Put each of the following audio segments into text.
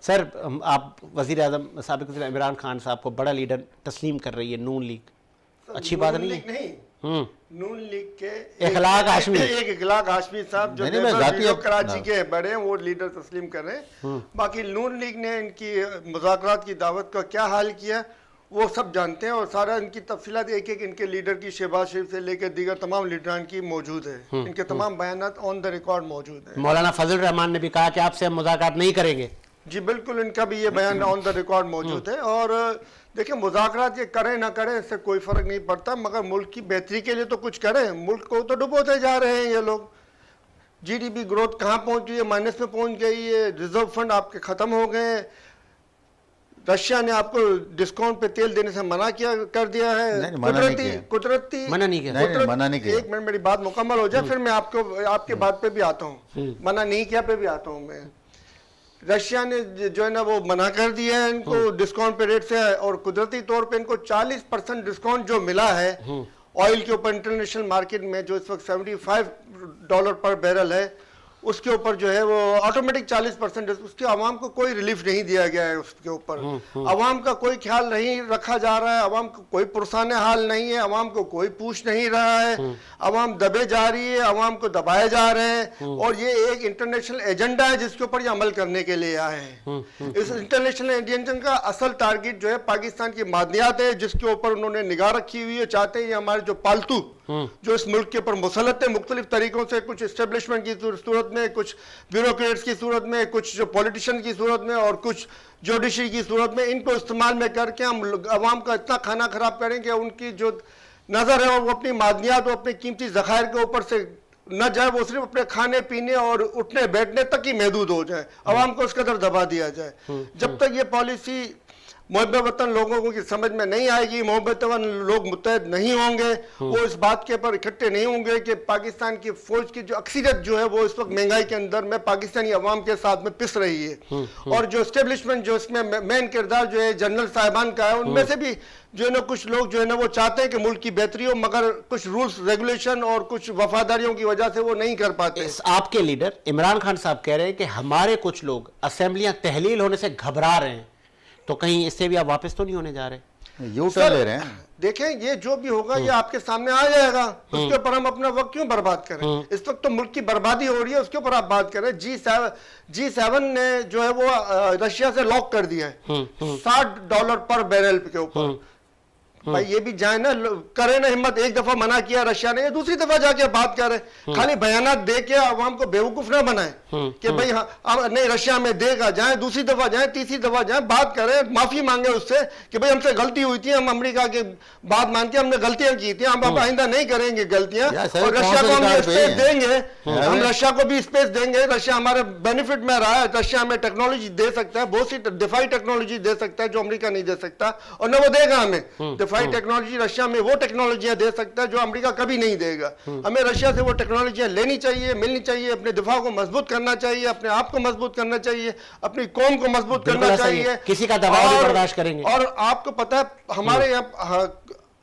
سر آپ وزیر اعظم سابق وزیر عمران خان صاحب کو بڑا لیڈر تسلیم کر رہی ہے نون لیگ، اچھی بات نہیں ہے؟ نون لیگ کے اخلاق ہاشمی، ایک اخلاق ہاشمی صاحب جو کراچی کے بڑے ہیں وہ لیڈر تسلیم کر رہے ہیں. باقی نون لیگ نے ان کی مذاکرات کی دعوت کا کیا حال کیا وہ سب جانتے ہیں، اور سارا ان کی تفصیلات ایک ایک ان کے لیڈر کی شہباز شریف سے لے کے دیگر تمام لیڈران کی موجود ہے. ان کے تمام بیانات آن دا ریکارڈ موجود ہیں. مولانا فضل الرحمان نے بھی کہا کہ آپ سے ہم مذاکرات نہیں کریں گے. جی بالکل، ان کا بھی یہ بیان آن دا ریکارڈ موجود ہے. اور دیکھیں مذاکرات یہ کریں نہ کریں اس سے کوئی فرق نہیں پڑتا، مگر ملک کی بہتری کے لیے تو کچھ کریں. ملک کو تو ڈبوتے جا رہے ہیں یہ لوگ. جی ڈی پی گروتھ کہاں پہنچ گئی ہے؟ مائنس میں پہنچ گئی ہے. ریزرو فنڈ آپ کے ختم ہو گئے ہیں. رشیا نے آپ کو ڈسکاؤنٹ پہ تیل دینے سے منع کر دیا ہے. قدرتی منع نہیں کیا. ایک منٹ میری بات مکمل ہو جائے پھر میں آپ کے بات پہ بھی آتا ہوں. منع نہیں کیا پہ بھی آتا ہوں میں. رشیا نے جو ہے نا وہ منع کر دیا ہے ان کو ڈسکاؤنٹ پہ ریٹ سے، اور قدرتی طور پہ ان کو 40% ڈسکاؤنٹ جو ملا ہے آئل کے اوپر انٹرنیشنل مارکیٹ میں جو اس وقت $75 پر بیرل ہے، اس کے اوپر جو ہے وہ آٹومیٹک 40% اس کے عوام کو کوئی ریلیف نہیں دیا گیا ہے. اس کے اوپر عوام کا کوئی خیال نہیں رکھا جا رہا ہے. عوام کو کوئی پرسان حال نہیں ہے. عوام کو کوئی پوچھ نہیں رہا ہے. عوام دبے جا رہی ہے، عوام کو دبائے جا رہے ہیں. اور یہ ایک انٹرنیشنل ایجنڈا ہے جس کے اوپر یہ عمل کرنے کے لیے آئے ہیں. اس انٹرنیشنل ایجنڈا کا اصل ٹارگٹ جو ہے پاکستان کی معدنیات ہے، جس کے اوپر انہوں نے نگاہ رکھی ہوئی ہے. چاہتے ہیں یہ ہمارے جو پالتو جو اس ملک کے اوپر مسلط ہے مختلف طریقوں سے، کچھ اسٹیبلشمنٹ کی صورت میں، کچھ بیوروکریٹس کی صورت میں، کچھ جو پولیٹیشن کی صورت میں، اور کچھ جوڈیشری کی صورت میں، ان کو استعمال میں کر کے ہم عوام کا اتنا کھانا خراب کریں کہ ان کی جو نظر ہے وہ اپنی معدنیات اور اپنے قیمتی ذخائر کے اوپر سے نہ جائے، وہ صرف اپنے کھانے پینے اور اٹھنے بیٹھنے تک ہی محدود ہو جائے. عوام کو اس قدر دبا دیا جائے. جب تک یہ پالیسی محب وطن لوگوں کی سمجھ میں نہیں آئے گی، محب وطن لوگ متحد نہیں ہوں گے، وہ اس بات کے پر اکٹھے نہیں ہوں گے کہ پاکستان کی فوج کی جو اکثریت جو ہے وہ اس وقت مہنگائی کے اندر میں پاکستانی عوام کے ساتھ میں پس رہی ہے. اور جو اسٹیبلشمنٹ جو اس میں مین کردار جو ہے جنرل صاحبان کا ہے، ان میں سے بھی جو ہے نا کچھ لوگ جو ہے نا وہ چاہتے ہیں کہ ملک کی بہتری ہو، مگر کچھ رولز ریگولیشن اور کچھ وفاداریوں کی وجہ سے وہ نہیں کر پاتے. آپ کے لیڈر عمران خان صاحب کہہ رہے ہیں کہ ہمارے کچھ لوگ اسمبلیاں تحلیل ہونے سے گھبرا رہے ہیں، تو کہیں اس سے بھی آپ واپس تو نہیں ہونے جا رہے؟ یو ٹرن لے رہے ہیں. دیکھیں یہ جو بھی ہوگا یہ آپ کے سامنے آ جائے گا. اس کے اوپر ہم اپنا وقت کیوں برباد کریں؟ اس وقت تو ملک کی بربادی ہو رہی ہے، اس کے اوپر آپ بات کریں. G7 نے جو ہے وہ رشیا سے لاک کر دیا ہے $60 پر بیرل کے اوپر. بھائی یہ بھی جائیں نا، کریں نا ہمت. ایک دفعہ منع کیا رشیا نے، یہ دوسری دفعہ جا کے بات کر رہے. خالی بیانات دے کے عوام کو بیوقوف نہ بنائیں کہ بھائی نہیں رشیا میں دے گا. جائیں دوسری دفعہ جائیں، تیسری دفعہ جائیں، بات کریں، معافی مانگیں اس سے کہ بھائی ہم سے غلطی ہوئی تھی، ہم امریکہ کی بات مان کے ہم نے غلطیاں کی تھیں، ہم آئندہ نہیں کریں گے غلطیاں. اور رشیا کو ہم یہ اسپیس دیں گے، ہم رشیا کو بھی اسپیس دیں گے. رشیا ہمارے بینیفٹ میں رہا ہے. رشیا ہمیں ٹیکنالوجی دے سکتا ہے، بہت سی دفاعی ٹیکنالوجی دے سکتا ہے جو امریکہ نہیں دے سکتا، اور نہ وہ دے گا ہمیں. دفاعی ٹیکنالوجی رشیا میں وہ ٹیکنالوجیاں دے سکتا ہے جو امریکہ کبھی نہیں دے گا. ہمیں رشیا سے وہ ٹیکنالوجیاں لینی چاہیے، ملنی چاہیے. اپنے دفاع کو مضبوط کرنا چاہیے، اپنے آپ کو مضبوط کرنا چاہیے، اپنی قوم کو مضبوط کرنا چاہیے. کسی کا دباؤ نہیں برداشت کریں گے. اور آپ کو پتہ ہے ہمارے یہاں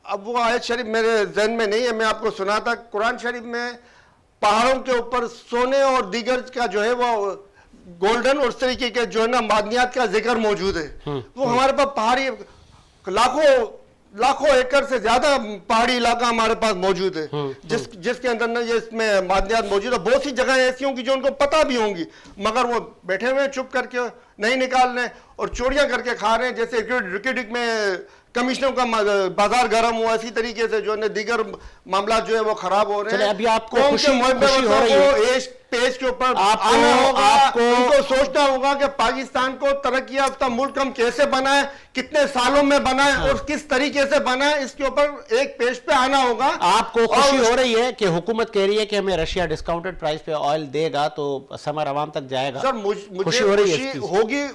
اب وہ آیت شریف میرے ذہن میں نہیں ہے، میں آپ کو سنا تھا. قرآن شریف میں پہاڑوں کے اوپر سونے اور دیگر کا جو ہے وہ گولڈن اور اس طریقے کے جو ہے نا معدنیات کا ذکر موجود ہے. وہ ہمارے پاس پہاڑی لاکھوں ایکڑ سے زیادہ پہاڑی علاقہ ہمارے پاس موجود ہے، جس کے اندر یہ اس میں معدنیات موجود ہے. بہت سی جگہیں ایسی ہوں گی جو ان کو پتہ بھی ہوں گی، مگر وہ بیٹھے ہوئے چپ کر کے نہیں نکال رہے اور چوریاں کر کے کھا رہے ہیں. جیسے ریکیڈک میں کمشنوں کا بازار گرم ہوا، اسی طریقے سے جو ہے دیگر معاملات جو ہے وہ خراب ہو رہے ہیں. ابھی آپ کو خوشی ہو رہی ہے پیج کے اوپر آنا ہوگا، ان کو سوچنا ہوگا کہ پاکستان کو ترقی یافتہ ملک ہم کیسے بنائیں، کتنے سالوں میں بنائیں اور کس طریقے سے بنائیں. اس کے اوپر ایک پیج پہ آنا ہوگا. آپ کو خوشی ہو رہی ہے کہ حکومت کہہ رہی ہے کہ ہمیں رشیا ڈسکاؤنٹڈ پرائس پہ آئل دے گا تو ثمر عوام تک جائے گا؟ سر مجھے خوشی ہوگی